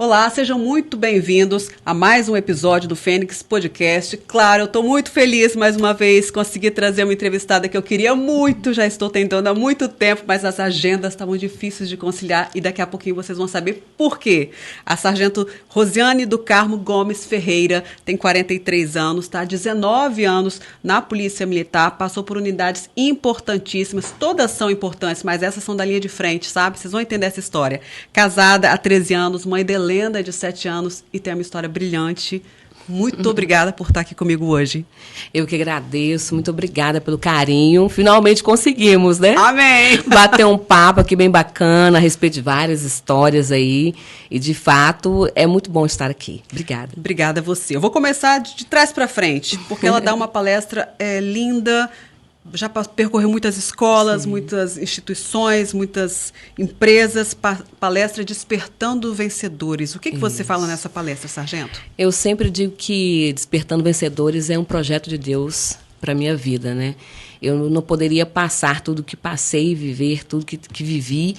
Olá, sejam muito bem-vindos a mais um episódio do Fênix Podcast. Claro, eu estou muito feliz mais uma vez, consegui trazer uma entrevistada que eu queria muito, já estou tentando há muito tempo, mas as agendas estavam difíceis de conciliar e daqui a pouquinho vocês vão saber por quê. A sargento Rosiane do Carmo Gomes Ferreira tem 43 anos, está há 19 anos na Polícia Militar, passou por unidades importantíssimas, todas são importantes, mas essas são da linha de frente, sabe? Vocês vão entender essa história. Casada há 13 anos, mãe de Helena, de 7 anos, e tem uma história brilhante. Muito obrigada por estar aqui comigo hoje. Eu que agradeço, muito obrigada pelo carinho. Finalmente conseguimos, né? Amém! Bater um papo aqui bem bacana a respeito de várias histórias aí. E, de fato, é muito bom estar aqui. Obrigada. Obrigada a você. Eu vou começar de trás para frente, porque ela dá uma palestra linda. Já percorreu muitas escolas, sim, muitas instituições, muitas empresas, palestra Despertando Vencedores. O que você fala nessa palestra, sargento? Eu sempre digo que Despertando Vencedores é um projeto de Deus para a minha vida, né? Eu não poderia passar tudo que passei, viver tudo que vivi,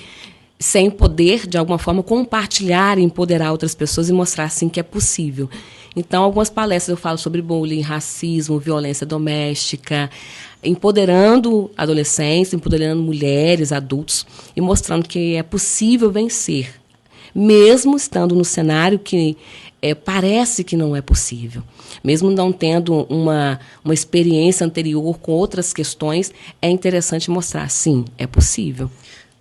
sem poder, de alguma forma, compartilhar e empoderar outras pessoas e mostrar, assim, que é possível. Então, algumas palestras eu falo sobre bullying, racismo, violência doméstica, empoderando adolescentes, empoderando mulheres, adultos e mostrando que é possível vencer, mesmo estando no cenário que parece que não é possível. Mesmo não tendo uma experiência anterior com outras questões, é interessante mostrar, sim, é possível.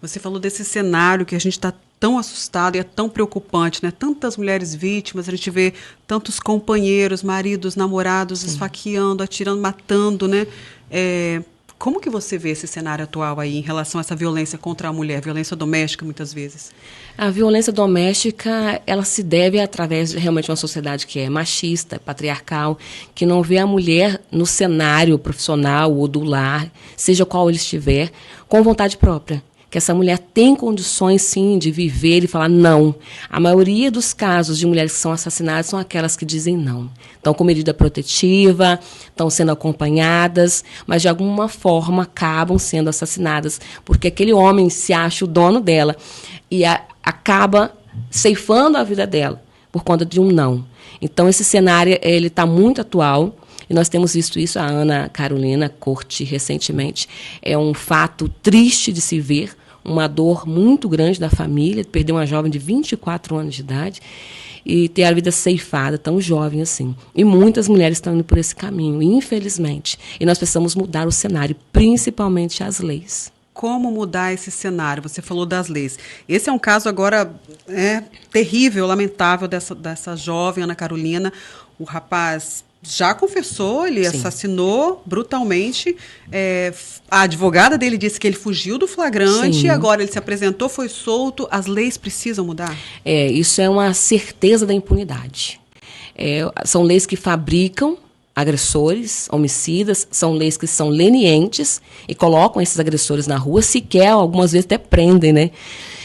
Você falou desse cenário que a gente está tão assustado e é tão preocupante, né? Tantas mulheres vítimas, a gente vê tantos companheiros, maridos, namorados esfaqueando, atirando, matando, né? Como que você vê esse cenário atual aí em relação a essa violência contra a mulher, violência doméstica, muitas vezes? A violência doméstica, ela se deve através de realmente uma sociedade que é machista, patriarcal, que não vê a mulher no cenário profissional ou do lar, seja qual ele estiver, com vontade própria. Que essa mulher tem condições, sim, de viver e falar não. A maioria dos casos de mulheres que são assassinadas são aquelas que dizem não. Estão com medida protetiva, estão sendo acompanhadas, mas de alguma forma acabam sendo assassinadas, porque aquele homem se acha o dono dela e acaba ceifando a vida dela por conta de um não. Então, esse cenário está muito atual. E nós temos visto isso, a Ana Carolina Corte, recentemente. É um fato triste de se ver, uma dor muito grande da família, perder uma jovem de 24 anos de idade e ter a vida ceifada, tão jovem assim. E muitas mulheres estão indo por esse caminho, infelizmente. E nós precisamos mudar o cenário, principalmente as leis. Como mudar esse cenário? Você falou das leis. Esse é um caso agora terrível, lamentável, dessa jovem, Ana Carolina. O rapaz já confessou, ele Sim. assassinou brutalmente. A advogada dele disse que ele fugiu do flagrante, agora ele se apresentou, foi solto. As leis precisam mudar? Isso é uma certeza da impunidade. São leis que fabricam agressores, homicidas, são leis que são lenientes e colocam esses agressores na rua, sequer algumas vezes até prendem, né?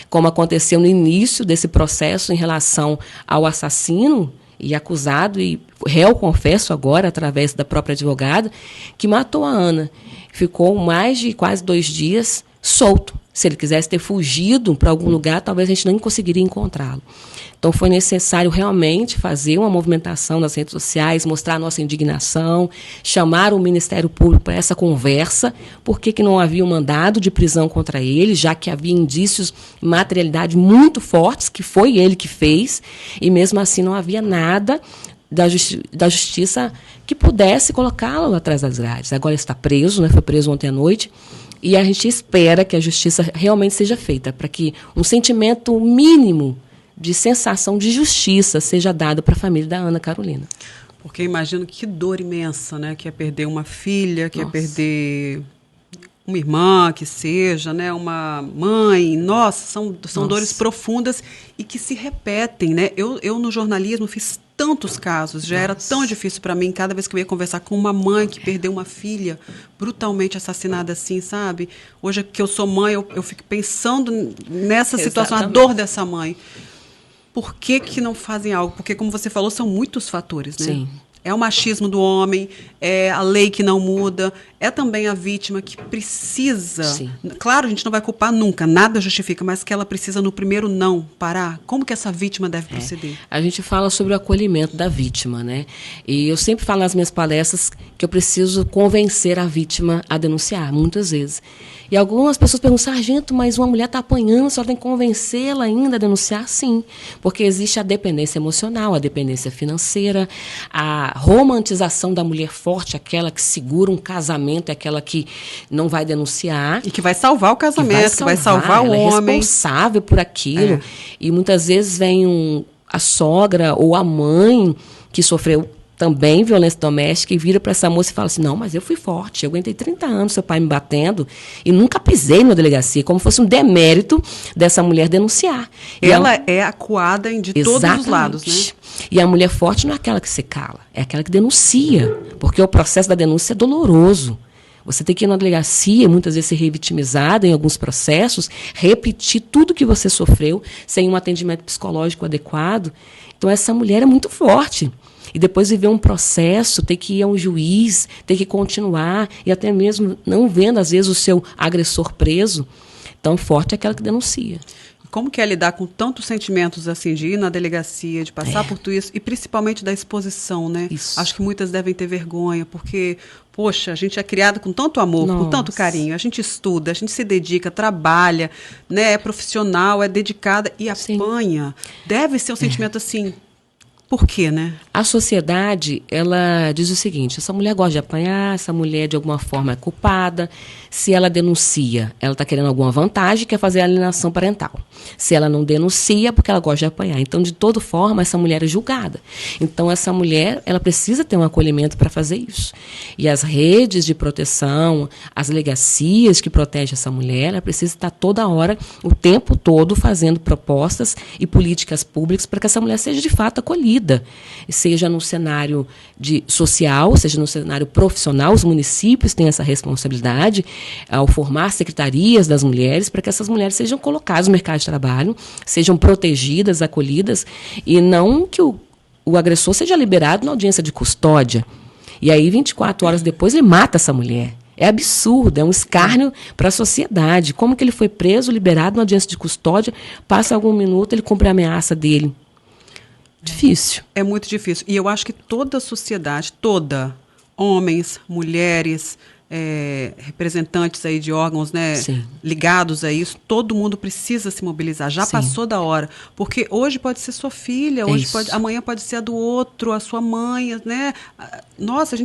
Como aconteceu no início desse processo em relação ao assassino e acusado e réu, confesso agora, através da própria advogada, que matou a Ana. Ficou mais de quase 2 dias solto. Se ele quisesse ter fugido para algum lugar, talvez a gente nem conseguiria encontrá-lo. Então, foi necessário realmente fazer uma movimentação nas redes sociais, mostrar a nossa indignação, chamar o Ministério Público para essa conversa, por que não havia um mandado de prisão contra ele, já que havia indícios, materialidade muito fortes, que foi ele que fez, e mesmo assim não havia nada da justiça que pudesse colocá-lo atrás das grades. Agora ele está preso, né? Foi preso ontem à noite, e a gente espera que a justiça realmente seja feita, para que um sentimento mínimo de sensação de justiça seja dado para a família da Ana Carolina. Porque imagino que dor imensa, né? Que é perder uma filha, que é perder uma irmã, que seja, né? Uma mãe. Nossa, são dores profundas e que se repetem, né? Eu no jornalismo fiz tantos casos, já era tão difícil para mim, cada vez que eu ia conversar com uma mãe que perdeu uma filha brutalmente assassinada assim, sabe? Hoje que eu sou mãe, eu fico pensando nessa situação, a dor dessa mãe. Por que não fazem algo? Porque, como você falou, são muitos fatores, né? Sim. é o machismo do homem, é a lei que não muda, é também a vítima que precisa. Sim. Claro, a gente não vai culpar nunca, nada justifica, mas que ela precisa no primeiro não parar. Como que essa vítima deve proceder? A gente fala sobre o acolhimento da vítima, né? E eu sempre falo nas minhas palestras que eu preciso convencer a vítima a denunciar, muitas vezes. E algumas pessoas perguntam, sargento, mas uma mulher está apanhando, só tem que convencê-la ainda a denunciar? Sim, porque existe a dependência emocional, a dependência financeira, a romantização da mulher forte, aquela que segura um casamento, é aquela que não vai denunciar. E que vai salvar o casamento, que vai salvar o homem. É responsável por aquilo. E muitas vezes vem a sogra ou a mãe que sofreu também violência doméstica e vira para essa moça e fala assim, não, mas eu fui forte, eu aguentei 30 anos seu pai me batendo e nunca pisei na delegacia, como fosse um demérito dessa mulher denunciar. Ela é acuada de todos os lados, né? E a mulher forte não é aquela que se cala, é aquela que denuncia, porque o processo da denúncia é doloroso. Você tem que ir na delegacia, muitas vezes ser revitimizada em alguns processos, repetir tudo que você sofreu sem um atendimento psicológico adequado. Então, essa mulher é muito forte. E depois viver um processo, ter que ir a um juiz, ter que continuar, e até mesmo não vendo, às vezes, o seu agressor preso. Tão forte é aquela que denuncia. Como que é lidar com tantos sentimentos assim, de ir na delegacia, de passar por tudo isso, e principalmente da exposição, né? Isso. Acho que muitas devem ter vergonha, porque, poxa, a gente é criado com tanto amor, com tanto carinho, a gente estuda, a gente se dedica, trabalha, né? É profissional, é dedicada e apanha. Deve ser um sentimento assim. Por quê, né? A sociedade, ela diz o seguinte, essa mulher gosta de apanhar, essa mulher de alguma forma é culpada, se ela denuncia, ela está querendo alguma vantagem, quer fazer alienação parental. Se ela não denuncia, é porque ela gosta de apanhar. Então, de toda forma, essa mulher é julgada. Então, essa mulher, ela precisa ter um acolhimento para fazer isso. E as redes de proteção, as delegacias que protegem essa mulher, ela precisa estar toda hora, o tempo todo, fazendo propostas e políticas públicas para que essa mulher seja de fato acolhida. Seja no cenário social, seja no cenário profissional, os municípios têm essa responsabilidade ao formar secretarias das mulheres para que essas mulheres sejam colocadas no mercado de trabalho, sejam protegidas, acolhidas, e não que o agressor seja liberado na audiência de custódia. E aí, 24 horas depois, ele mata essa mulher. É absurdo, é um escárnio para a sociedade. Como que ele foi preso, liberado na audiência de custódia, passa algum minuto, ele cumpre a ameaça dele. Difícil. É muito difícil. E eu acho que toda a sociedade, toda, homens, mulheres, representantes aí de órgãos, né, ligados a isso, todo mundo precisa se mobilizar. Já passou da hora. Porque hoje pode ser sua filha, amanhã pode ser a do outro, a sua mãe, né? Nossa,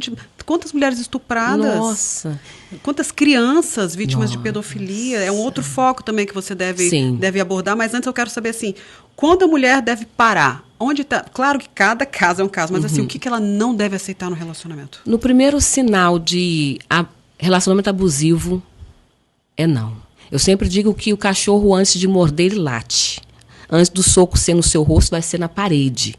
quantas mulheres estupradas? Nossa. Quantas crianças vítimas de pedofilia? É um outro foco também que você deve abordar. Mas antes eu quero saber, assim, quando a mulher deve parar? Onde tá? Claro que cada caso é um caso, mas assim, o que ela não deve aceitar no relacionamento? No primeiro sinal de relacionamento abusivo, é não. Eu sempre digo que o cachorro, antes de morder, ele late. Antes do soco ser no seu rosto, vai ser na parede.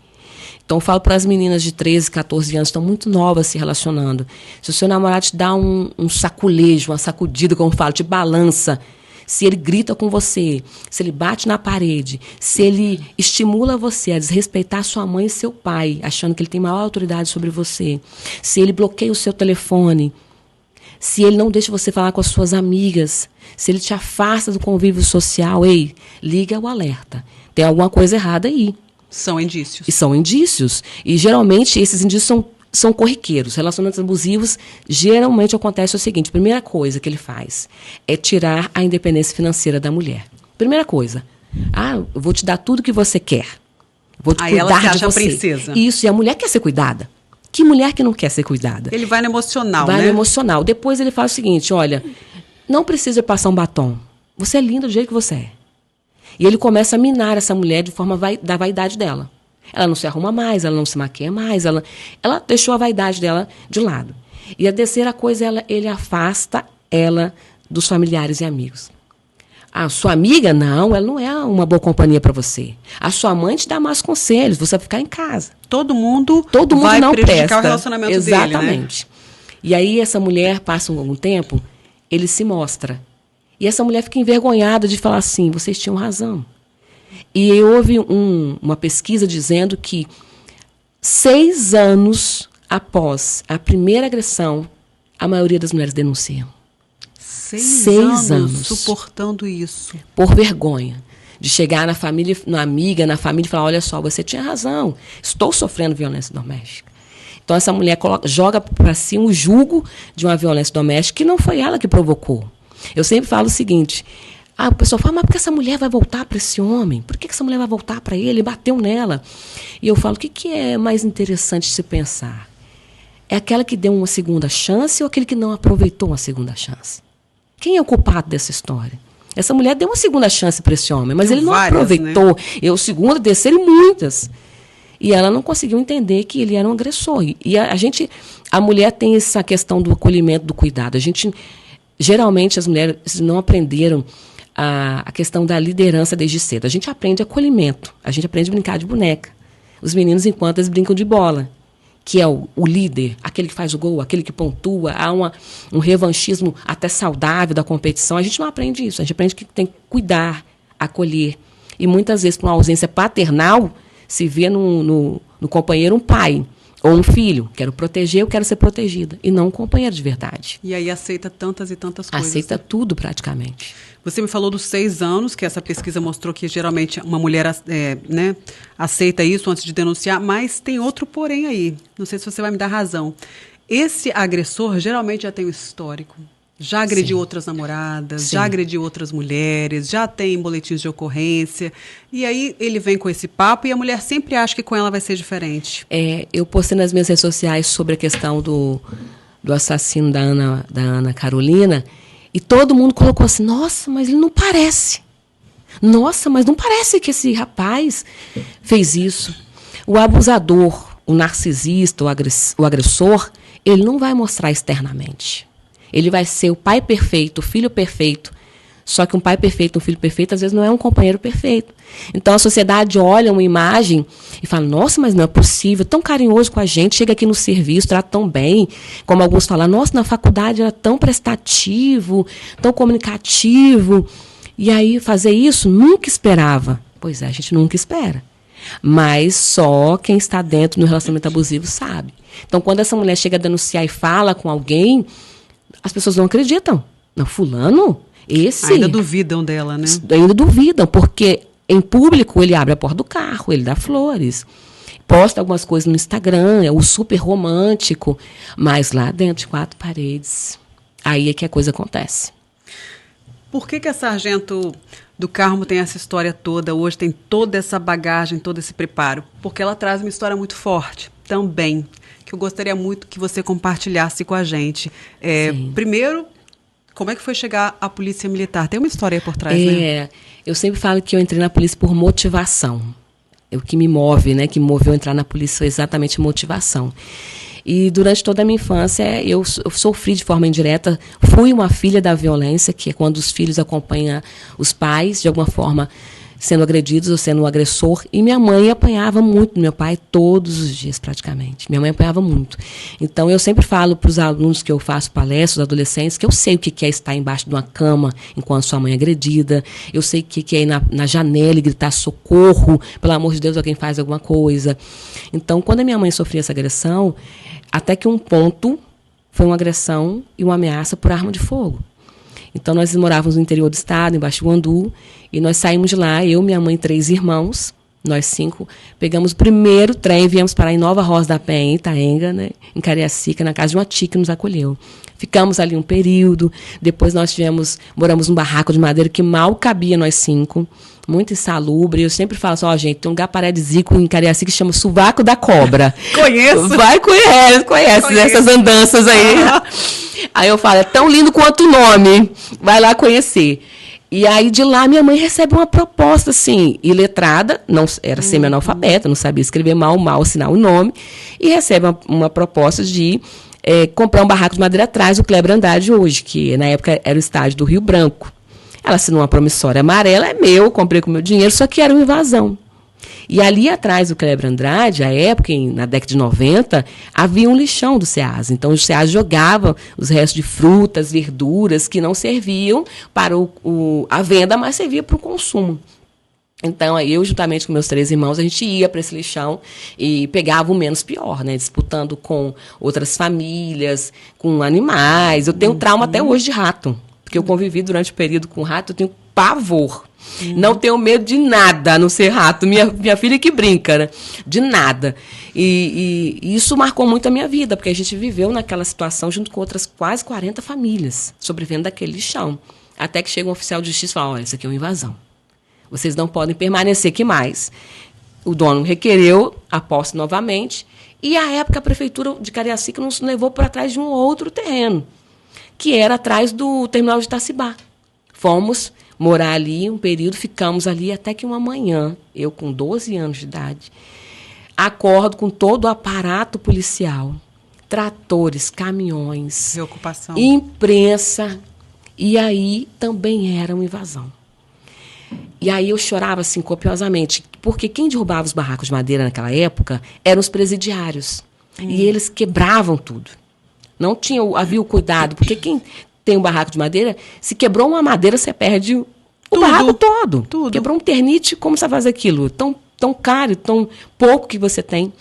Então, eu falo para as meninas de 13, 14 anos, estão muito novas se relacionando. Se o seu namorado te dá um saculejo, uma sacudida, como eu falo, te balança, se ele grita com você, se ele bate na parede, se ele estimula você a desrespeitar sua mãe e seu pai, achando que ele tem maior autoridade sobre você, se ele bloqueia o seu telefone, se ele não deixa você falar com as suas amigas, se ele te afasta do convívio social, liga o alerta. Tem alguma coisa errada aí. São indícios. E são indícios. E, geralmente, esses indícios são corriqueiros. Relacionamentos abusivos, geralmente acontece o seguinte, a primeira coisa que ele faz é tirar a independência financeira da mulher. Primeira coisa, eu vou te dar tudo que você quer. Vou te cuidar de você. A princesa. Isso, e a mulher quer ser cuidada. Que mulher que não quer ser cuidada? Ele vai no emocional, né? Vai no emocional. Depois ele fala o seguinte, olha, não precisa passar um batom. Você é linda do jeito que você é. E ele começa a minar essa mulher de forma da vaidade dela. Ela não se arruma mais, ela não se maquia mais, ela deixou a vaidade dela de lado. E a terceira coisa, ele afasta ela dos familiares e amigos. A sua amiga, não, ela não é uma boa companhia para você. A sua mãe te dá más conselhos, você vai ficar em casa. Todo mundo vai não prejudicar presta. O relacionamento Exatamente. Dele, né? E aí essa mulher passa algum tempo, ele se mostra. E essa mulher fica envergonhada de falar assim, vocês tinham razão. E houve uma pesquisa dizendo que 6 anos após a primeira agressão, a maioria das mulheres denunciam. 6 anos suportando isso. Por vergonha. De chegar na família, na amiga, na família e falar, olha só, você tinha razão, estou sofrendo violência doméstica. Então essa mulher joga para si um jugo de uma violência doméstica que não foi ela que provocou. Eu sempre falo o seguinte, o pessoal fala, mas por que essa mulher vai voltar para esse homem? Por que essa mulher vai voltar para ele? Ele bateu nela. E eu falo, o que é mais interessante de se pensar? É aquela que deu uma segunda chance ou aquele que não aproveitou uma segunda chance? Quem é o culpado dessa história? Essa mulher deu uma segunda chance para esse homem, mas ele não aproveitou. Né? Eu, segunda, terceira e muitas. E ela não conseguiu entender que ele era um agressor. E a mulher tem essa questão do acolhimento, do cuidado. Geralmente, as mulheres não aprenderam a questão da liderança desde cedo. A gente aprende acolhimento, a gente aprende a brincar de boneca. Os meninos, enquanto eles brincam de bola, que é o líder, aquele que faz o gol, aquele que pontua, há um revanchismo até saudável da competição. A gente não aprende isso, a gente aprende que tem que cuidar, acolher. E muitas vezes, por uma ausência paternal, se vê no companheiro um pai ou um filho. Quero proteger, eu quero ser protegida. E não um companheiro de verdade. E aí aceita tantas e tantas coisas. Aceita tudo, praticamente. Você me falou dos 6 anos, que essa pesquisa mostrou que geralmente uma mulher aceita isso antes de denunciar, mas tem outro porém aí. Não sei se você vai me dar razão. Esse agressor geralmente já tem um histórico. Já agrediu outras namoradas, já agrediu outras mulheres, já tem boletins de ocorrência. E aí ele vem com esse papo e a mulher sempre acha que com ela vai ser diferente. Eu postei nas minhas redes sociais sobre a questão do assassino da Ana Carolina e todo mundo colocou assim, nossa, mas ele não parece. Nossa, mas não parece que esse rapaz fez isso. O abusador, o narcisista, o agressor, ele não vai mostrar externamente. Ele vai ser o pai perfeito, o filho perfeito. Só que um pai perfeito, um filho perfeito, às vezes não é um companheiro perfeito. Então a sociedade olha uma imagem e fala, nossa, mas não é possível, tão carinhoso com a gente, chega aqui no serviço, trata tão bem. Como alguns falam, nossa, na faculdade era tão prestativo, tão comunicativo. E aí fazer isso nunca esperava. Pois é, a gente nunca espera. Mas só quem está dentro do relacionamento abusivo sabe. Então quando essa mulher chega a denunciar e fala com alguém, as pessoas não acreditam. Não, fulano, esse... Ainda duvidam dela, né? Ainda duvidam, porque em público ele abre a porta do carro, ele dá flores, posta algumas coisas no Instagram, é o super romântico, mas lá dentro de 4 paredes, aí é que a coisa acontece. Por que a Sargento do Carmo tem essa história toda, hoje tem toda essa bagagem, todo esse preparo? Porque ela traz uma história muito forte também, que eu gostaria muito que você compartilhasse com a gente. Primeiro, como é que foi chegar à Polícia Militar? Tem uma história aí por trás, né? Eu sempre falo que eu entrei na polícia por motivação. O que me move, né? Que me moveu a entrar na polícia foi exatamente motivação. E durante toda a minha infância, eu sofri de forma indireta, fui uma filha da violência, que é quando os filhos acompanham os pais, de alguma forma, sendo agredidos ou sendo o agressor. E minha mãe apanhava muito do meu pai todos os dias, praticamente. Minha mãe apanhava muito. Então, eu sempre falo para os alunos que eu faço palestras, os adolescentes, que eu sei o que é estar embaixo de uma cama enquanto sua mãe é agredida. Eu sei o que é ir na janela e gritar socorro, pelo amor de Deus, alguém faz alguma coisa. Então, quando a minha mãe sofria essa agressão, até que um ponto foi uma agressão e uma ameaça por arma de fogo. Então, nós morávamos no interior do estado, em Baixo-Guandu, e nós saímos de lá, eu, minha mãe e 3 irmãos, nós 5, pegamos o primeiro trem, viemos parar em Nova Rosa da Penha, em Itaenga, né, em Cariacica, na casa de uma tia que nos acolheu. Ficamos ali um período, depois moramos num barraco de madeira que mal cabia nós 5, muito insalubre. Eu sempre falo assim, gente, tem um lugar paradisíaco em Cariacica que chama Sovaco da Cobra. Conheço. Conhece essas andanças aí. Aí eu falo, é tão lindo quanto o nome, vai lá conhecer. E aí de lá minha mãe recebe uma proposta, assim, iletrada, não era semi-analfabeta, não sabia escrever mal assinar o nome, e recebe uma proposta de comprar um barraco de madeira atrás do Kleber Andrade hoje, que na época era o estádio do Rio Branco. Ela assinou uma promissória amarela, é meu, comprei com meu dinheiro, só que era uma invasão. E ali atrás do Kleber Andrade, à época, na década de 90, havia um lixão do SEASA. Então, o SEASA jogava os restos de frutas, verduras, que não serviam para a venda, mas servia para o consumo. Então, aí eu, juntamente com meus 3 irmãos, a gente ia para esse lixão e pegava o menos pior, né? Disputando com outras famílias, com animais. Eu tenho trauma até hoje de rato, porque eu convivi durante o período com rato, eu tenho pavor. Não tenho medo de nada, a não ser rato. Minha filha que brinca, né? De nada. E isso marcou muito a minha vida, porque a gente viveu naquela situação junto com outras quase 40 famílias, sobrevivendo daquele lixão. Até que chega um oficial de justiça e fala, olha, isso aqui é uma invasão. Vocês não podem permanecer aqui mais. O dono requereu a posse novamente. E, à época, a prefeitura de Cariacica nos levou para trás de um outro terreno, que era atrás do terminal de Itacibá. Fomos morar ali um período, ficamos ali até que uma manhã, eu com 12 anos de idade, acordo com todo o aparato policial, tratores, caminhões, Reocupação. imprensa, e aí também era uma invasão. E aí eu chorava assim copiosamente, porque quem derrubava os barracos de madeira naquela época eram os presidiários. E eles quebravam tudo. Não havia o cuidado, porque quem tem um barraco de madeira, se quebrou uma madeira, você perde o barraco todo. Tudo. Quebrou um ternite, como você faz aquilo? Tão caro, tão pouco que você tem.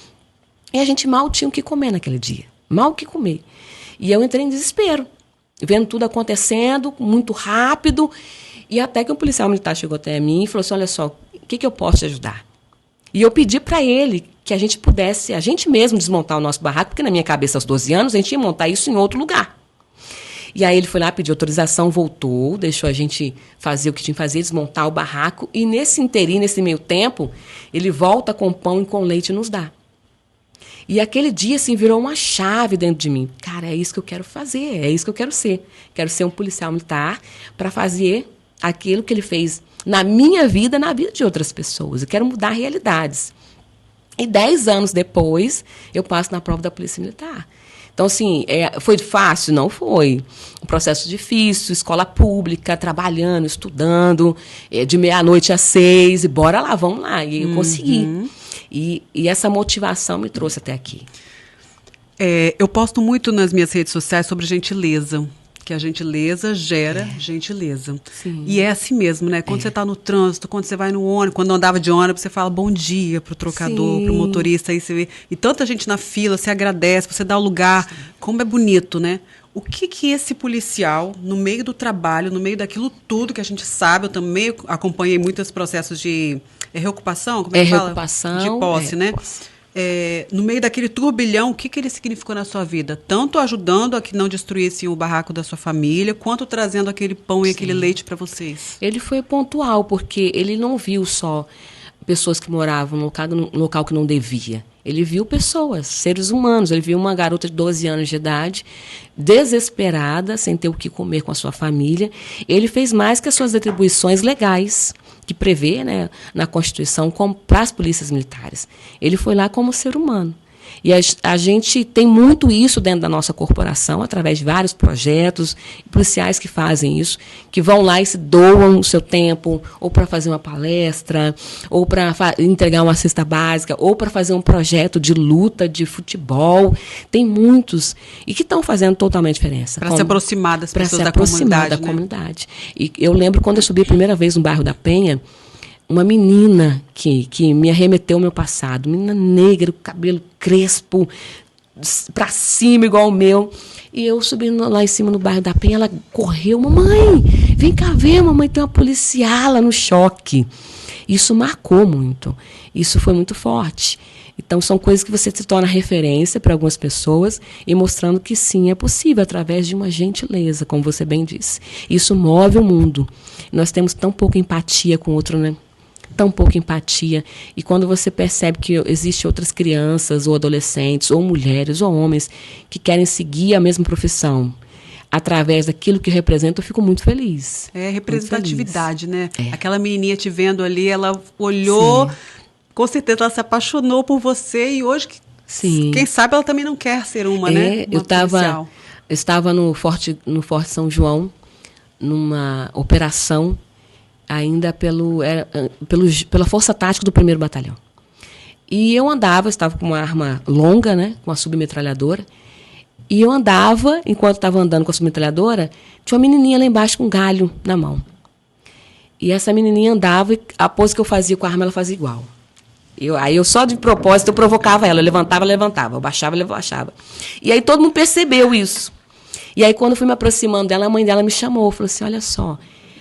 E a gente mal tinha o que comer naquele dia. Mal o que comer. E eu entrei em desespero, vendo tudo acontecendo, muito rápido. E até que um policial militar chegou até mim e falou assim, olha só, o que eu posso te ajudar? E eu pedi para ele que a gente pudesse, a gente mesmo, desmontar o nosso barraco, porque na minha cabeça, aos 12 anos, a gente ia montar isso em outro lugar. E aí ele foi lá, pediu autorização, voltou, deixou a gente fazer o que tinha que fazer, desmontar o barraco. E nesse interim, nesse meio tempo, ele volta com pão e com leite e nos dá. E aquele dia, assim, virou uma chave dentro de mim. Cara, é isso que eu quero fazer, é isso que eu quero ser. Quero ser um policial militar para fazer aquilo que ele fez na minha vida, na vida de outras pessoas. Eu quero mudar realidades. E 10 anos depois, eu passo na prova da Polícia Militar. Então, assim, foi fácil? Não foi. Um processo difícil, escola pública, trabalhando, estudando, de 12h às 6h, e bora lá, vamos lá. E eu consegui. E essa motivação me trouxe até aqui. Eu posto muito nas minhas redes sociais sobre gentileza. Que a gentileza gera gentileza. Sim. E é assim mesmo, né? Quando você está no trânsito, quando você vai no ônibus, quando andava de ônibus, você fala bom dia pro trocador, pro motorista, aí você vê. E tanta gente na fila, você agradece, você dá o lugar. Sim. Como é bonito, né? O que esse policial, no meio do trabalho, no meio daquilo tudo que a gente sabe, eu também acompanhei muitos processos de reocupação, como é que fala? Reocupação. De posse, né? Posse. No meio daquele turbilhão, o que ele significou na sua vida? Tanto ajudando a que não destruíssem o barraco da sua família, quanto trazendo aquele pão e aquele leite para vocês. Ele foi pontual, porque ele não viu só pessoas que moravam no local que não devia. Ele viu pessoas, seres humanos. Ele viu uma garota de 12 anos de idade, desesperada, sem ter o que comer com a sua família. Ele fez mais que as suas atribuições legais, que prevê, né, na Constituição, para as polícias militares. Ele foi lá como ser humano. E a gente tem muito isso dentro da nossa corporação, através de vários projetos, policiais que fazem isso, que vão lá e se doam o seu tempo, ou para fazer uma palestra, ou para entregar uma cesta básica, ou para fazer um projeto de luta, de futebol. Tem muitos, e que estão fazendo totalmente diferença. Para se aproximar das pessoas da comunidade. E eu lembro quando eu subi a primeira vez no bairro da Penha, uma menina que me arremeteu ao meu passado, menina negra, cabelo crespo, para cima igual o meu. E eu subindo lá em cima no bairro da Penha, ela correu, mamãe, vem cá ver, mamãe, tem uma policiala no choque. Isso marcou muito, isso foi muito forte. Então, são coisas que você se torna referência para algumas pessoas e mostrando que sim, é possível através de uma gentileza, como você bem disse. Isso move o mundo. Nós temos tão pouca empatia com o outro, né? Tão pouca empatia. E quando você percebe que existem outras crianças, ou adolescentes, ou mulheres, ou homens, que querem seguir a mesma profissão, através daquilo que representa, eu fico muito feliz. É representatividade, né? Aquela menininha te vendo ali, ela olhou, sim, com certeza ela se apaixonou por você, e hoje, sim, quem sabe ela também não quer ser uma, né? Eu estava no Forte São João, numa operação, ainda pela Força Tática do 1º Batalhão. E eu estava com uma arma longa, né, com uma submetralhadora, e eu enquanto estava andando com a submetralhadora, tinha uma menininha lá embaixo com um galho na mão. E essa menininha andava e a pose que eu fazia com a arma, ela fazia igual. Aí eu só de propósito, eu provocava ela. Eu levantava, eu baixava, eu baixava. E aí todo mundo percebeu isso. E aí quando eu fui me aproximando dela, a mãe dela me chamou. Falou assim, olha só,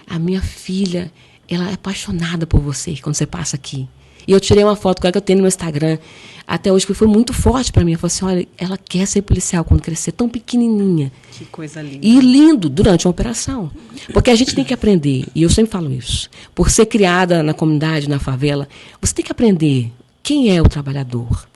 a minha filha, ela é apaixonada por você quando você passa aqui. E eu tirei uma foto com ela que eu tenho no meu Instagram. Até hoje, que foi muito forte para mim. Eu falei assim, olha, ela quer ser policial quando crescer, tão pequenininha. Que coisa linda. E lindo, durante uma operação. Porque a gente tem que aprender, e eu sempre falo isso, por ser criada na comunidade, na favela, você tem que aprender quem é o trabalhador,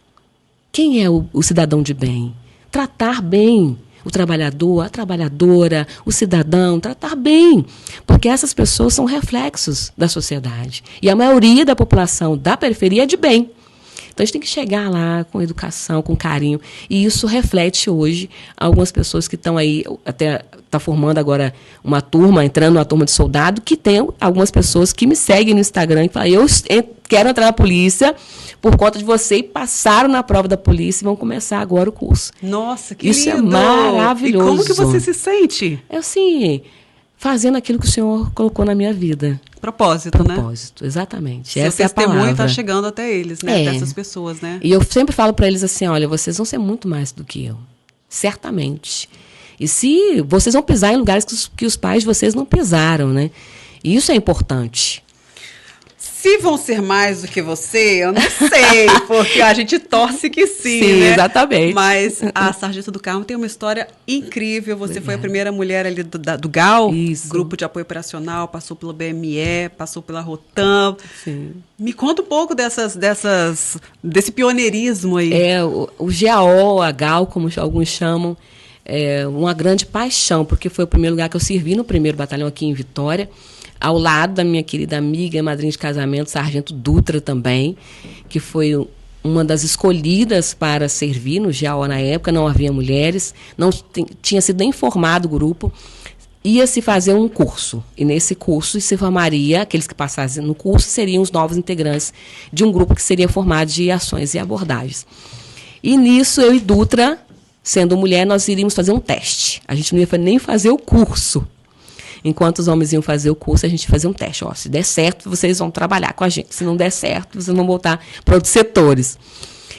quem é o cidadão de bem. Tratar bem o trabalhador, a trabalhadora, o cidadão, tratar bem. Porque essas pessoas são reflexos da sociedade. E a maioria da população da periferia é de bem. Então, a gente tem que chegar lá com educação, com carinho. E isso reflete hoje algumas pessoas que estão aí, até está formando agora uma turma, entrando numa turma de soldado, que tem algumas pessoas que me seguem no Instagram e falam, eu quero entrar na polícia por conta de você, e passaram na prova da polícia e vão começar agora o curso. Nossa, que isso lindo! Isso é maravilhoso. E como que você se sente? É assim, fazendo aquilo que o Senhor colocou na minha vida. Propósito, né? Propósito, exatamente. Seu essa é a palavra. testemunho está chegando até eles, né? Dessas pessoas, né? E eu sempre falo para eles assim, olha, vocês vão ser muito mais do que eu. Certamente. E se vocês vão pisar em lugares que os pais de vocês não pisaram, né? E isso é importante. Se vão ser mais do que você, eu não sei, porque a gente torce que sim, né? Exatamente. Mas a Sargento do Carmo tem uma história incrível. Você foi a primeira mulher ali do GAL, isso. Grupo de Apoio Operacional, passou pelo BME, passou pela Rotam. Sim. Me conta um pouco desse pioneirismo aí. O GAO, a GAL, como alguns chamam, é uma grande paixão, porque foi o primeiro lugar que eu servi no 1º Batalhão aqui em Vitória, ao lado da minha querida amiga e madrinha de casamento, Sargento Dutra também, que foi uma das escolhidas para servir no GAO na época, não havia mulheres, não tinha sido nem formado o grupo, ia-se fazer um curso, e nesse curso se formaria, aqueles que passassem no curso seriam os novos integrantes de um grupo que seria formado de ações e abordagens. E nisso, eu e Dutra, sendo mulher, nós iríamos fazer um teste. A gente não ia nem fazer o curso. Enquanto os homens iam fazer o curso, a gente fazia um teste. Se der certo, vocês vão trabalhar com a gente. Se não der certo, vocês vão voltar para outros setores.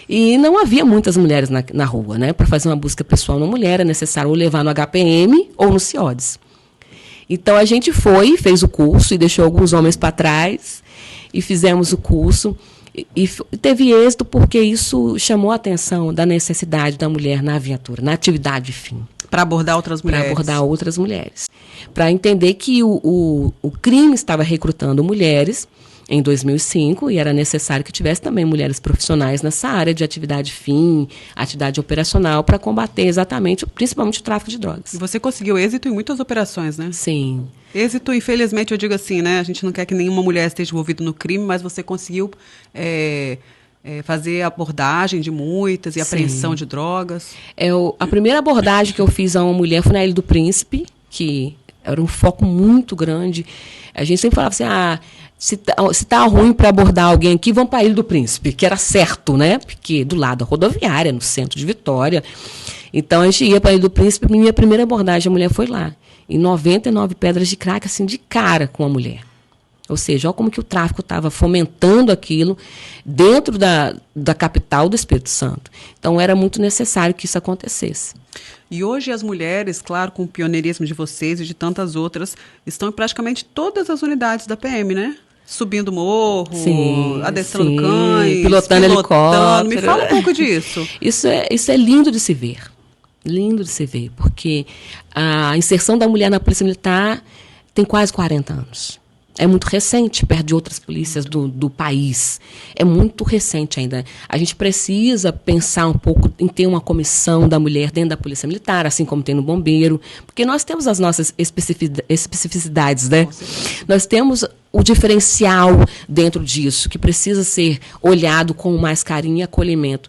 E não havia muitas mulheres na rua, né? Para fazer uma busca pessoal na mulher, é necessário ou levar no HPM ou no CIODES. Então, a gente fez o curso e deixou alguns homens para trás e fizemos o curso. E teve êxito porque isso chamou a atenção da necessidade da mulher na viatura, na atividade fim. Para abordar outras mulheres. Para abordar outras mulheres. Para entender que o crime estava recrutando mulheres em 2005 e era necessário que tivesse também mulheres profissionais nessa área de atividade fim, atividade operacional, para combater exatamente, principalmente o tráfico de drogas. E você conseguiu êxito em muitas operações, né? Sim. Êxito, infelizmente, eu digo assim, né? A gente não quer que nenhuma mulher esteja envolvida no crime, mas você conseguiu fazer abordagem de muitas e apreensão de drogas. A primeira abordagem que eu fiz a uma mulher foi na Ilha do Príncipe, que era um foco muito grande. A gente sempre falava assim, se tá ruim para abordar alguém aqui, vamos para a Ilha do Príncipe, que era certo, né? Porque do lado da rodoviária, no centro de Vitória. Então, a gente ia para a Ilha do Príncipe, minha primeira abordagem, a mulher foi lá. E 99 pedras de crack, assim, de cara com a mulher. Ou seja, olha como que o tráfico estava fomentando aquilo dentro da capital do Espírito Santo. Então, era muito necessário que isso acontecesse. E hoje as mulheres, claro, com o pioneirismo de vocês e de tantas outras, estão em praticamente todas as unidades da PM, né? Subindo morro, adestrando cães, pilotando helicóptero. Me fala um pouco disso. Isso é lindo de se ver. Lindo de se ver, porque a inserção da mulher na Polícia Militar tem quase 40 anos. É muito recente, perto de outras polícias do país. É muito recente ainda. A gente precisa pensar um pouco em ter uma comissão da mulher dentro da Polícia Militar, assim como tem no Bombeiro, porque nós temos as nossas especificidades, né? Nós temos o diferencial dentro disso, que precisa ser olhado com mais carinho e acolhimento.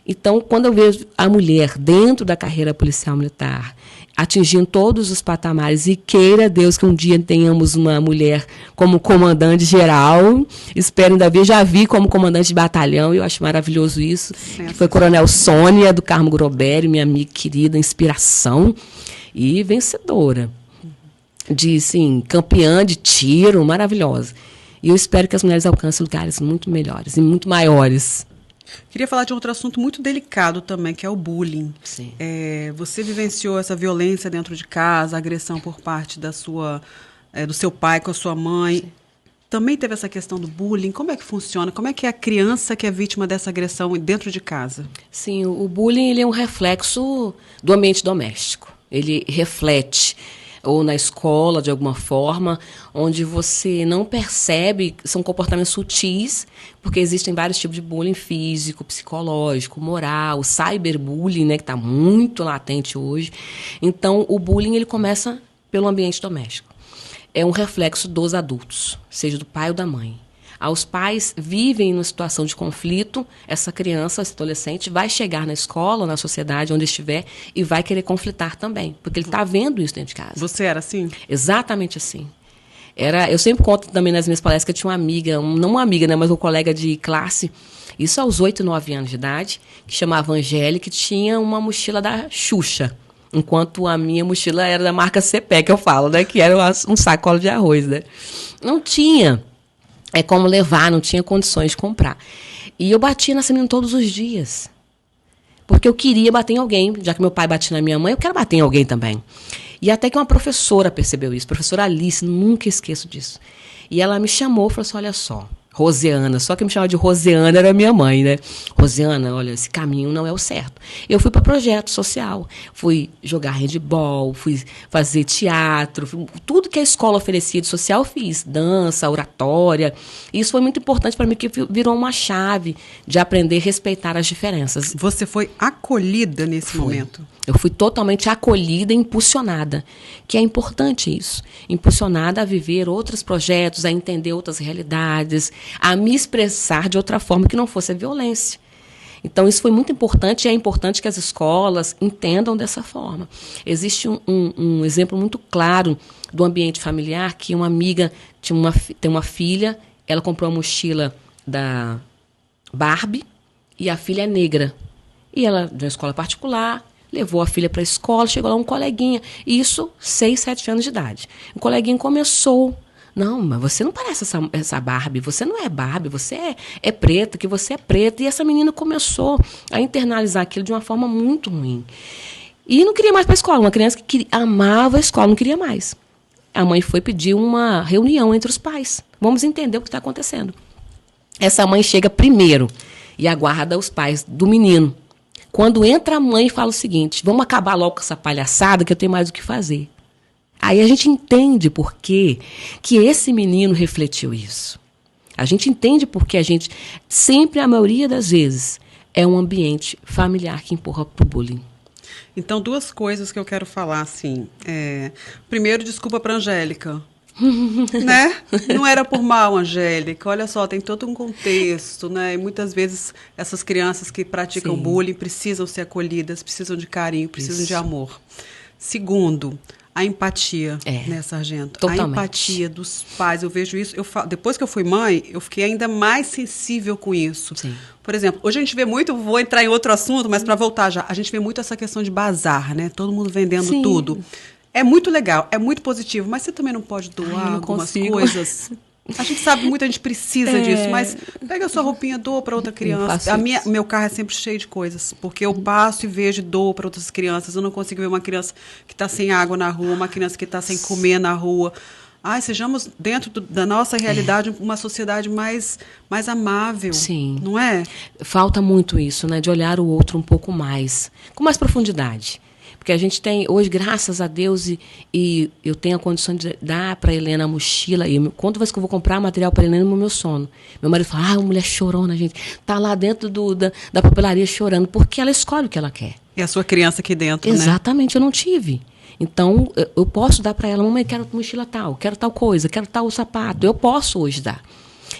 Então, quando eu vejo a mulher dentro da carreira policial militar, atingindo todos os patamares, e queira Deus que um dia tenhamos uma mulher como comandante geral, espero ainda ver, já vi como comandante de batalhão, e eu acho maravilhoso isso, que foi Coronel Sônia, do Carmo Grobério, minha amiga querida, inspiração e vencedora. assim, campeã de tiro, maravilhosa. E eu espero que as mulheres alcancem lugares muito melhores e muito maiores. Queria falar de outro assunto muito delicado também, que é o bullying. Sim. Você vivenciou essa violência dentro de casa, agressão por parte do seu pai com a sua mãe. Sim. Também teve essa questão do bullying. Como é que funciona? Como é que é a criança que é vítima dessa agressão dentro de casa? Sim, o bullying ele é um reflexo do ambiente doméstico. Ele reflete ou na escola, de alguma forma, onde você não percebe, são comportamentos sutis, porque existem vários tipos de bullying físico, psicológico, moral, cyberbullying, né, que está muito latente hoje. Então, o bullying ele começa pelo ambiente doméstico. É um reflexo dos adultos, seja do pai ou da mãe. Os pais vivem numa situação de conflito, essa criança, esse adolescente, vai chegar na escola, na sociedade, onde estiver, e vai querer conflitar também, porque ele está vendo isso dentro de casa. Você era assim? Exatamente assim. Eu sempre conto também nas minhas palestras que eu tinha uma amiga, não uma amiga, né, mas um colega de classe, isso aos 8, 9 anos de idade, que chamava Angélica, que tinha uma mochila da Xuxa. Enquanto a minha mochila era da marca Cepé, que eu falo, né? Que era um sacola de arroz, né? Não tinha como levar, não tinha condições de comprar. E eu batia nessa menina todos os dias. Porque eu queria bater em alguém. Já que meu pai batia na minha mãe, eu quero bater em alguém também. E até que uma professora percebeu isso. Professora Alice, nunca esqueço disso. E ela me chamou e falou assim, olha só, Rosiana, só que me chamava de Rosiana era minha mãe, né? Rosiana, olha, esse caminho não é o certo. Eu fui para projeto social, fui jogar handball, fui fazer teatro, tudo que a escola oferecia de social eu fiz, dança, oratória. Isso foi muito importante para mim, que virou uma chave de aprender a respeitar as diferenças. Você foi acolhida nesse momento? Eu fui totalmente acolhida e impulsionada, que é importante isso. Impulsionada a viver outros projetos, a entender outras realidades, a me expressar de outra forma que não fosse a violência. Então, isso foi muito importante e é importante que as escolas entendam dessa forma. Existe um exemplo muito claro do ambiente familiar, que uma amiga tem uma filha, ela comprou uma mochila da Barbie e a filha é negra. E ela, de uma escola particular, levou a filha para a escola, chegou lá um coleguinha, isso 6, 7 anos de idade. O coleguinha começou, não, mas você não parece essa Barbie, você não é Barbie, você é preta, que você é preta. E essa menina começou a internalizar aquilo de uma forma muito ruim. E não queria mais para a escola, uma criança que amava a escola, não queria mais. A mãe foi pedir uma reunião entre os pais. Vamos entender o que está acontecendo. Essa mãe chega primeiro e aguarda os pais do menino. Quando entra a mãe e fala o seguinte, vamos acabar logo com essa palhaçada que eu tenho mais o que fazer. Aí a gente entende por que esse menino refletiu isso. A gente entende porque sempre, a maioria das vezes, é um ambiente familiar que empurra para o bullying. Então, 2 coisas que eu quero falar, assim. Primeiro, desculpa para a Angélica. Né? Não era por mal, Angélica. Olha só, tem todo um contexto, né? E muitas vezes essas crianças que praticam bullying precisam ser acolhidas, precisam de carinho, precisam de amor. Segundo, a empatia, né, Sargento? Totalmente. A empatia dos pais. Eu vejo isso. Depois que eu fui mãe, eu fiquei ainda mais sensível com isso. Sim. Por exemplo, hoje a gente vê muito, vou entrar em outro assunto, mas para voltar já, a gente vê muito essa questão de bazar, né? Todo mundo vendendo tudo. É muito legal, é muito positivo, mas você também não pode doar algumas coisas. A gente sabe muito, a gente precisa disso, mas pega a sua roupinha, doa para outra criança. Meu carro é sempre cheio de coisas, porque eu passo e vejo e dou para outras crianças. Eu não consigo ver uma criança que está sem água na rua, uma criança que está sem comer na rua. Sejamos, dentro da nossa realidade, uma sociedade mais amável. Sim. Não é? Falta muito isso, né? De olhar o outro um pouco mais, com mais profundidade. Porque a gente tem, hoje, graças a Deus, e eu tenho a condição de dar para a Helena a mochila. E quando vez que eu vou comprar material para a Helena, no meu sono. Meu marido fala, uma mulher chorona, gente. Está lá dentro da papelaria chorando, porque ela escolhe o que ela quer. E a sua criança aqui dentro, Exatamente, eu não tive. Então, eu posso dar para ela, mamãe, quero mochila tal, quero tal coisa, quero tal sapato. Eu posso hoje dar.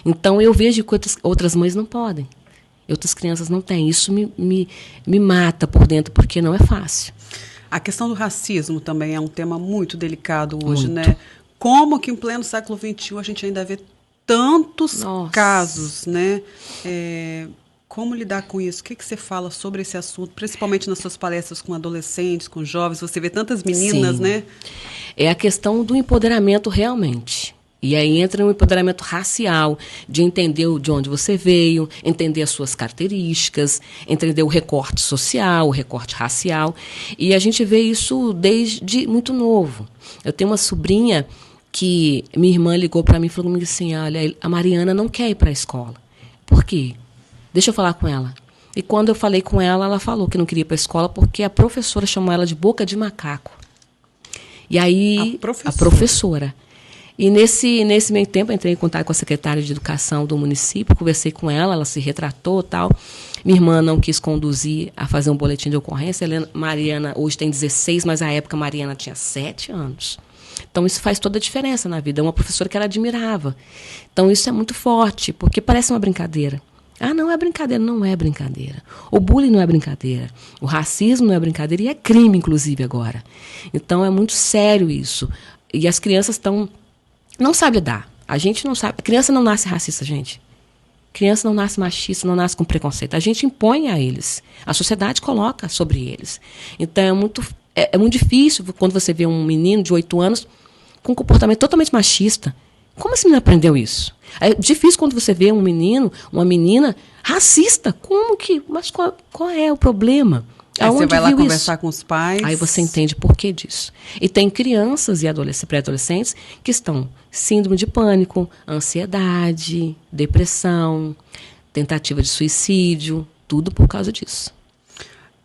Então, eu vejo que outras mães não podem. Outras crianças não têm. Isso me mata por dentro, porque não é fácil. A questão do racismo também é um tema muito delicado hoje, né? Como que em pleno século XXI a gente ainda vê tantos casos, né? Como lidar com isso? O que você fala sobre esse assunto, principalmente nas suas palestras com adolescentes, com jovens? Você vê tantas meninas, Sim. né? É a questão do empoderamento realmente. E aí entra um empoderamento racial, de entender de onde você veio, entender as suas características, entender o recorte social, o recorte racial. E a gente vê isso desde muito novo. Eu tenho uma sobrinha que minha irmã ligou para mim e falou assim, olha, a Mariana não quer ir para a escola. Por quê? Deixa eu falar com ela. E quando eu falei com ela, ela falou que não queria ir para a escola porque a professora chamou ela de boca de macaco. E aí, a professora. E nesse meio tempo, eu entrei em contato com a secretária de Educação do município, conversei com ela, ela se retratou e tal. Minha irmã não quis conduzir a fazer um boletim de ocorrência. Mariana hoje tem 16, mas na época Mariana tinha 7 anos. Então, isso faz toda a diferença na vida. É uma professora que ela admirava. Então, isso é muito forte, porque parece uma brincadeira. Ah, não é brincadeira. Não é brincadeira. O bullying não é brincadeira. O racismo não é brincadeira e é crime, inclusive, agora. Então, é muito sério isso. E as crianças não sabem lidar. A gente não sabe. A criança não nasce racista, gente. A criança não nasce machista, não nasce com preconceito. A gente impõe a eles. A sociedade coloca sobre eles. Então, é muito difícil quando você vê um menino de 8 anos com um comportamento totalmente machista. Como esse menino aprendeu isso? É difícil quando você vê um menino, uma menina racista. Mas qual é o problema? Aí você vai lá conversar com os pais. Aí você entende por que disso. E tem crianças e pré-adolescentes que estão síndrome de pânico, ansiedade, depressão, tentativa de suicídio, tudo por causa disso.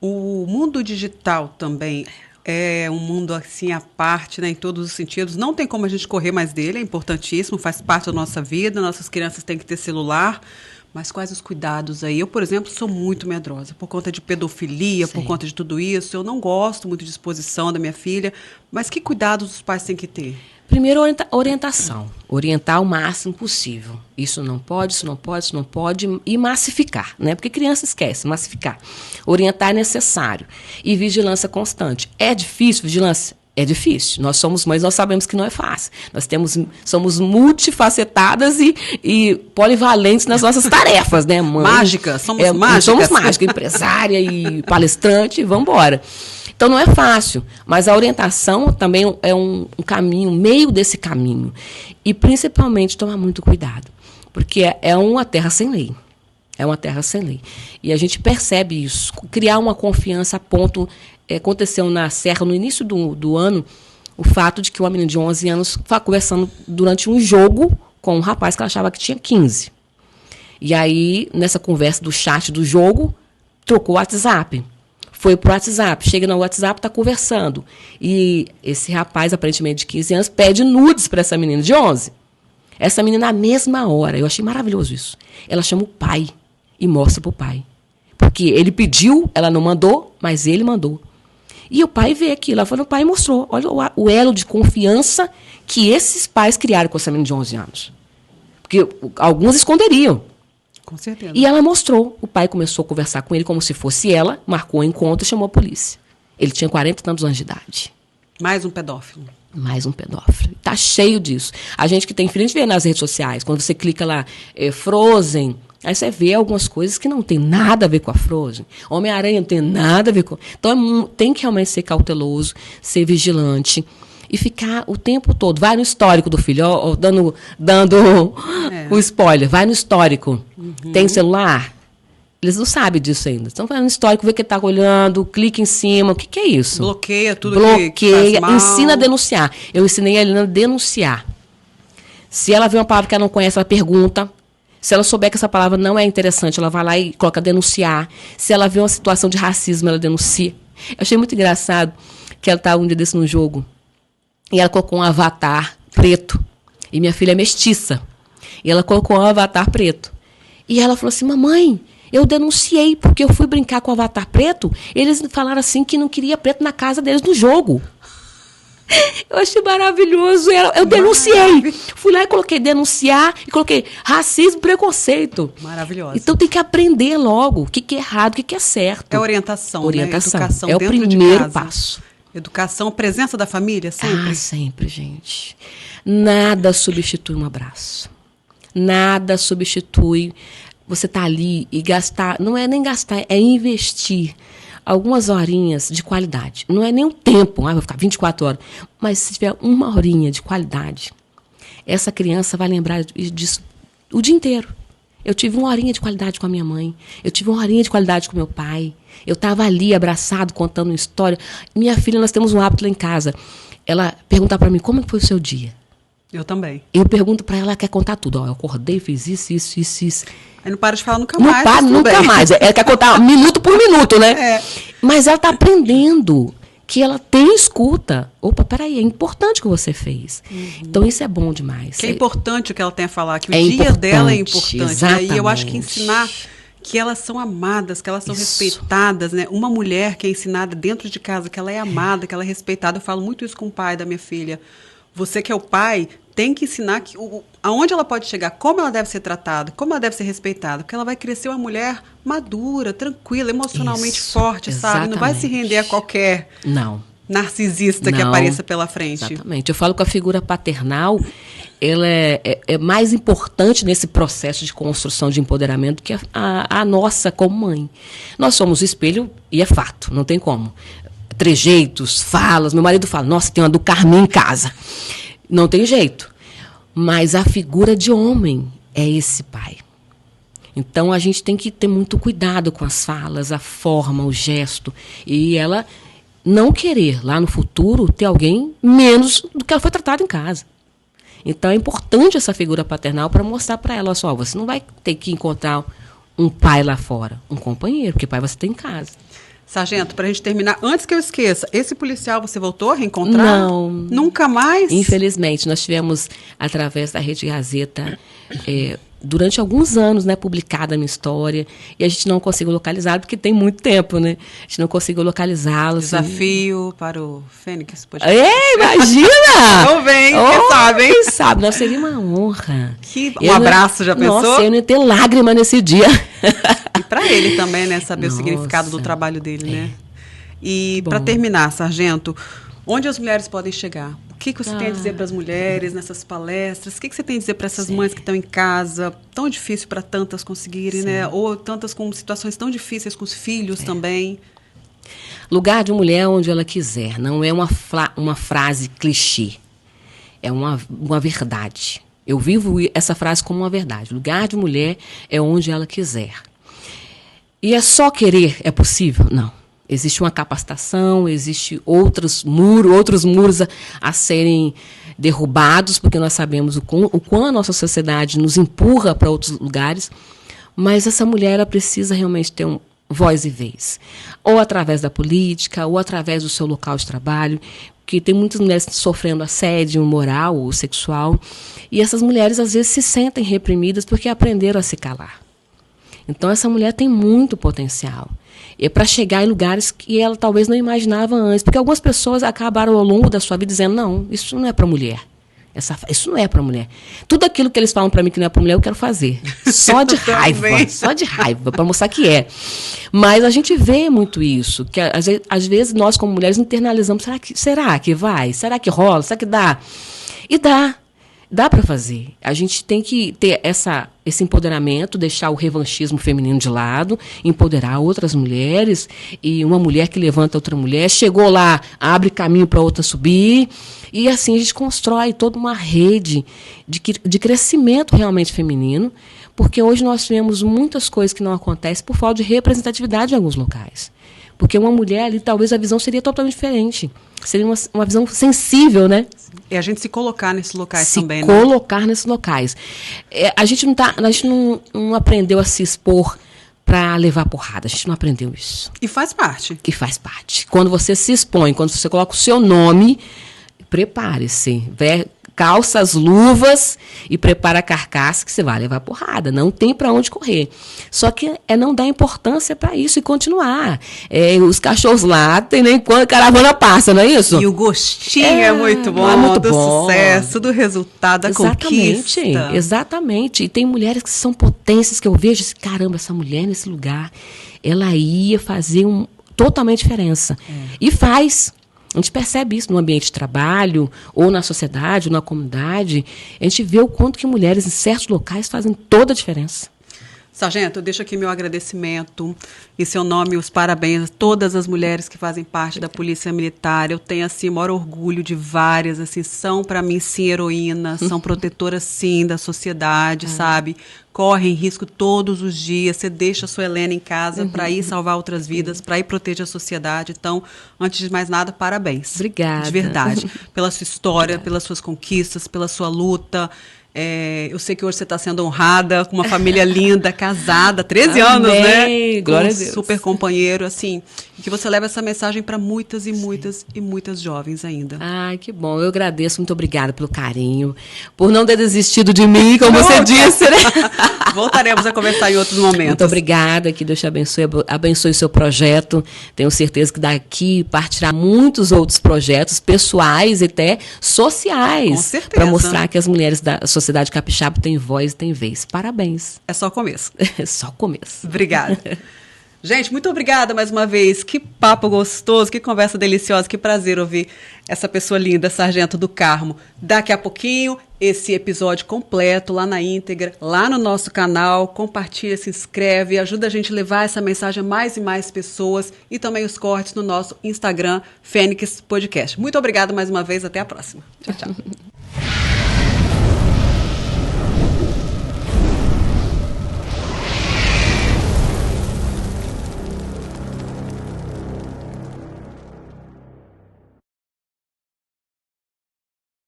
O mundo digital também é um mundo assim à parte, né, em todos os sentidos. Não tem como a gente correr mais dele, é importantíssimo, faz parte da nossa vida. Nossas crianças têm que ter celular. Mas quais os cuidados aí? Eu, por exemplo, sou muito medrosa por conta de pedofilia, Sim. por conta de tudo isso. Eu não gosto muito de exposição da minha filha. Mas que cuidados os pais têm que ter? Primeiro, orientação. Orientar o máximo possível. Isso não pode, isso não pode, isso não pode. E massificar, né? Porque criança esquece, massificar. Orientar é necessário. E vigilância constante. É difícil, vigilância? É difícil. Nós somos mães, nós sabemos que não é fácil. Somos multifacetadas e polivalentes nas nossas tarefas, né, mãe? Mágica, somos mágicas. Somos mágica, empresária e palestrante, vamos embora. Então, não é fácil, mas a orientação também é um caminho, meio desse caminho. E, principalmente, tomar muito cuidado, porque é uma terra sem lei. É uma terra sem lei. E a gente percebe isso. Criar uma confiança a ponto... Aconteceu na Serra, no início do ano, o fato de que uma menina de 11 anos estava conversando durante um jogo com um rapaz que ela achava que tinha 15. E aí, nessa conversa do chat do jogo, trocou o WhatsApp. Foi pro WhatsApp, chega no WhatsApp, está conversando. E esse rapaz, aparentemente de 15 anos, pede nudes para essa menina de 11. Essa menina, na mesma hora, eu achei maravilhoso isso, ela chama o pai e mostra para o pai. Porque ele pediu, ela não mandou, mas ele mandou. E o pai vê aquilo, ela falou, o pai mostrou. Olha o elo de confiança que esses pais criaram com essa menina de 11 anos. Porque alguns esconderiam. Com certeza. E ela mostrou. O pai começou a conversar com ele como se fosse ela, marcou o encontro e chamou a polícia. Ele tinha 40 e tantos anos de idade. Mais um pedófilo. Mais um pedófilo. Está cheio disso. A gente que tem filho, a gente vê nas redes sociais. Quando você clica lá, Frozen... Aí você vê algumas coisas que não tem nada a ver com a Frozen. Homem-Aranha não tem nada a ver com... Então, tem que realmente ser cauteloso, ser vigilante e ficar o tempo todo. Vai no histórico do filho, dando o spoiler. Vai no histórico. Uhum. Tem celular? Eles não sabem disso ainda. Então, vai no histórico, vê que ele está olhando, clica em cima. O que é isso? Bloqueia tudo que faz mal. Ensina a denunciar. Eu ensinei a Helena a denunciar. Se ela vê uma palavra que ela não conhece, ela pergunta... Se ela souber que essa palavra não é interessante, ela vai lá e coloca denunciar. Se ela vê uma situação de racismo, ela denuncia. Eu achei muito engraçado que ela estava um dia desse num jogo e ela colocou um avatar preto. E minha filha é mestiça. E ela colocou um avatar preto. E ela falou assim, mamãe, eu denunciei porque eu fui brincar com o avatar preto. Eles falaram assim que não queria preto na casa deles no jogo. Eu achei maravilhoso. Eu denunciei. Fui lá e coloquei denunciar e coloquei racismo, preconceito. Maravilhoso. Então tem que aprender logo o que é errado, o que é certo. É orientação. Orientação. Né? Educação é o primeiro passo. Educação, presença da família, sempre. Ah, sempre, gente. Nada substitui um abraço. Nada substitui você tá ali e gastar, não é nem gastar, é investir algumas horinhas de qualidade. Não é nem o tempo, vai ficar 24 horas, mas se tiver uma horinha de qualidade, essa criança vai lembrar disso o dia inteiro. Eu tive uma horinha de qualidade com a minha mãe, eu tive uma horinha de qualidade com meu pai, eu estava ali abraçado, contando uma história. Minha filha, nós temos um hábito lá em casa, ela pergunta para mim, como foi o seu dia? Eu também. Eu pergunto para ela, quer contar tudo. Ó, eu acordei, fiz isso. Aí não para de falar nunca não mais. Para, nunca mais. Ela quer contar minuto por minuto, né? É. Mas ela está aprendendo que ela tem escuta. Opa, peraí, é importante o que você fez. Então isso é bom demais. Que é importante o que ela tem a falar, que o é dia dela é importante. Exatamente. Né? E eu acho que ensinar que elas são amadas, que elas são respeitadas, né? Uma mulher que é ensinada dentro de casa, que ela é amada, que ela é respeitada. Eu falo muito isso com o pai da minha filha. Você que é o pai, tem que ensinar aonde ela pode chegar, como ela deve ser tratada, como ela deve ser respeitada, porque ela vai crescer uma mulher madura, tranquila, emocionalmente forte, exatamente. Sabe? Não vai se render a qualquer narcisista que apareça pela frente. Exatamente. Eu falo que a figura paternal, ela é mais importante nesse processo de construção de empoderamento que a nossa como mãe. Nós somos espelho e é fato, não tem como. Trejeitos, falas. Meu marido fala, nossa, tem uma do Carmen em casa. Não tem jeito. Mas a figura de homem é esse pai. Então, a gente tem que ter muito cuidado com as falas, a forma, o gesto. E ela não querer, lá no futuro, ter alguém menos do que ela foi tratada em casa. Então, é importante essa figura paternal para mostrar para ela, só, você não vai ter que encontrar um pai lá fora, um companheiro, porque pai você tem em casa. Sargento, para a gente terminar, antes que eu esqueça, esse policial você voltou a reencontrar? Não. Nunca mais? Infelizmente, nós tivemos, através da Rede Gazeta, durante alguns anos, né, publicada a minha história, e a gente não conseguiu localizá-lo, porque tem muito tempo, né? A gente não conseguiu localizá-lo. Desafio assim. Para o Fênix. Imagina! Não vem, quem sabe, hein? Quem sabe, nós seria uma honra. Um abraço, já pensou? Nossa, eu não ia ter lágrima nesse dia. E para ele também, né, saber o significado do trabalho dele, né? E para terminar, Sargento, onde as mulheres podem chegar? O que você tem a dizer para as mulheres nessas palestras? O que você tem a dizer para essas mães que estão em casa? Tão difícil para tantas conseguirem, né? Ou tantas com situações tão difíceis com os filhos também. Lugar de mulher onde ela quiser. Não é uma frase clichê. É uma verdade. Eu vivo essa frase como uma verdade. Lugar de mulher é onde ela quiser. E é só querer, é possível? Não. Existe uma capacitação, existe outros muros a serem derrubados, porque nós sabemos o quão a nossa sociedade nos empurra para outros lugares, mas essa mulher ela precisa realmente ter voz e vez. Ou através da política, ou através do seu local de trabalho, porque tem muitas mulheres sofrendo assédio moral ou sexual, e essas mulheres às vezes se sentem reprimidas porque aprenderam a se calar. Então essa mulher tem muito potencial. É para chegar em lugares que ela talvez não imaginava antes. Porque algumas pessoas acabaram ao longo da sua vida dizendo, não, isso não é para mulher. Isso não é para mulher. Tudo aquilo que eles falam para mim que não é para mulher, eu quero fazer. Só de raiva, para mostrar que é. Mas a gente vê muito isso, que às vezes nós como mulheres internalizamos, será que vai? Será que rola? Será que dá? E dá. Dá para fazer. A gente tem que ter esse empoderamento, deixar o revanchismo feminino de lado, empoderar outras mulheres, e uma mulher que levanta outra mulher, chegou lá, abre caminho para outra subir, e assim a gente constrói toda uma rede de crescimento realmente feminino, porque hoje nós tivemos muitas coisas que não acontecem por falta de representatividade em alguns locais. Porque uma mulher ali, talvez a visão seria totalmente diferente. Seria uma visão sensível, né? E a gente se colocar nesses locais também, né? Se colocar nesses locais. A gente não aprendeu a se expor para levar porrada. A gente não aprendeu isso. E faz parte. Quando você se expõe, quando você coloca o seu nome, prepare-se. Calça as luvas e prepara a carcaça que você vai levar porrada. Não tem para onde correr. Só que não dar importância para isso e continuar. Os cachorros latem, nem quando a caravana passa, não é isso? E o gostinho é muito bom, sucesso, do resultado, da conquista. Exatamente. E tem mulheres que são potências, que eu vejo, caramba, essa mulher nesse lugar, ela ia fazer totalmente diferença. E faz. A gente percebe isso no ambiente de trabalho, ou na sociedade, ou na comunidade. A gente vê o quanto que mulheres em certos locais fazem toda a diferença. Sargento, eu deixo aqui meu agradecimento, em seu nome, os parabéns a todas as mulheres que fazem parte da Polícia Militar. Eu tenho, assim, o maior orgulho de várias, assim, são, para mim, sim, heroínas, são protetoras, sim, da sociedade, sabe? Correm risco todos os dias. Você deixa a sua Helena em casa para ir salvar outras vidas, para ir proteger a sociedade. Então, antes de mais nada, parabéns. Obrigada. De verdade. Pela sua história, Obrigada. Pelas suas conquistas, pela sua luta. Eu sei que hoje você está sendo honrada com uma família linda, casada, 13 anos, né? Glória com a Deus. Super companheiro, assim. E que você leva essa mensagem para muitas e muitas e muitas jovens ainda. Ai, que bom. Eu agradeço. Muito obrigada pelo carinho, por não ter desistido de mim, como você disse, né? Voltaremos a conversar em outros momentos. Muito obrigada, que Deus te abençoe, abençoe o seu projeto. Tenho certeza que daqui partirá muitos outros projetos pessoais e até sociais. Com certeza. Para mostrar que as mulheres da sociedade capixaba têm voz e têm vez. Parabéns. É só começo. É só começo. Obrigada. Gente, muito obrigada mais uma vez. Que papo gostoso, que conversa deliciosa, que prazer ouvir essa pessoa linda, Sargento do Carmo. Daqui a pouquinho, esse episódio completo, lá na íntegra, lá no nosso canal. Compartilha, se inscreve, ajuda a gente a levar essa mensagem a mais e mais pessoas e também os cortes no nosso Instagram, Fênix Podcast. Muito obrigada mais uma vez, até a próxima. Tchau, tchau.